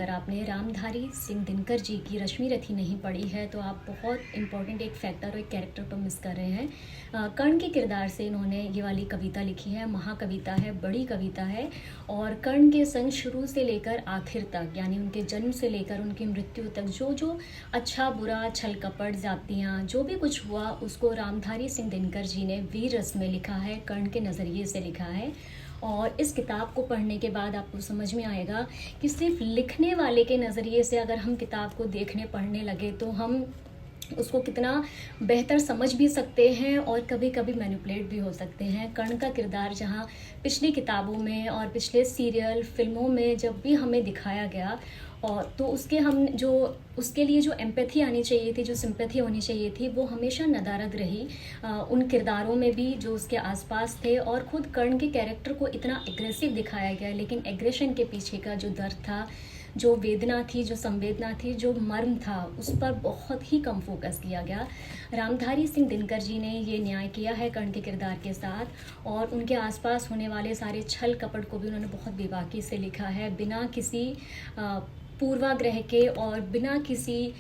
अगर आपने रामधारी सिंह दिनकर जी की रश्मि रथी नहीं पढ़ी है तो आप बहुत इम्पोर्टेंट एक फैक्टर और एक कैरेक्टर को मिस कर रहे हैं। कर्ण के किरदार से इन्होंने ये वाली कविता लिखी है। महाकविता है, बड़ी कविता है और कर्ण के संग शुरू से लेकर आखिर तक, यानी उनके जन्म से लेकर उनकी मृत्यु तक जो जो अच्छा बुरा, छल कपट, जातियाँ, जो भी कुछ हुआ उसको रामधारी सिंह दिनकर जी ने वीर रस में लिखा है, कर्ण के नज़रिए से लिखा है। और इस किताब को पढ़ने के बाद आपको समझ में आएगा कि सिर्फ लिखने वाले के नज़रिए से अगर हम किताब को देखने पढ़ने लगे तो हम उसको कितना बेहतर समझ भी सकते हैं और कभी कभी मैनिपुलेट भी हो सकते हैं। कर्ण का किरदार जहाँ पिछली किताबों में और पिछले सीरियल फिल्मों में जब भी हमें दिखाया गया और तो उसके लिए जो एम्पैथी आनी चाहिए थी, जो सिंपैथी होनी चाहिए थी, वो हमेशा नदारद रही उन किरदारों में भी जो उसके आसपास थे। और खुद कर्ण के कैरेक्टर को इतना एग्रेसिव दिखाया गया, लेकिन एग्रेशन के पीछे का जो दर्द था, जो वेदना थी, जो संवेदना थी, जो मर्म था, उस पर बहुत ही कम फोकस किया गया। रामधारी सिंह दिनकर जी ने ये न्याय किया है कर्ण के किरदार के साथ और उनके आसपास होने वाले सारे छल कपट को भी उन्होंने बहुत बेबाकी से लिखा है, बिना किसी पूर्वाग्रह के और बिना किसी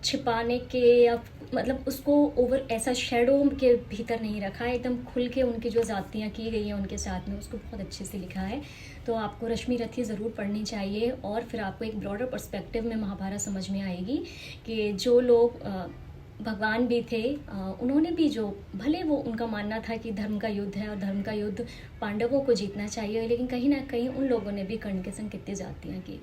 छिपाने के, या मतलब उसको ओवर ऐसा शेडो के भीतर नहीं रखा है। एकदम खुल के उनकी जो जातियाँ की गई हैं उनके साथ में, उसको बहुत अच्छे से लिखा है। तो आपको रश्मि रथी ज़रूर पढ़नी चाहिए और फिर आपको एक ब्रॉडर पर्सपेक्टिव में महाभारत समझ में आएगी कि जो लोग भगवान भी थे, उन्होंने भी जो भले वो उनका मानना था कि धर्म का युद्ध है और धर्म का युद्ध पांडवों को जीतना चाहिए, लेकिन कहीं ना कहीं उन लोगों ने भी कर्ण के संग कितनी जातियाँ की।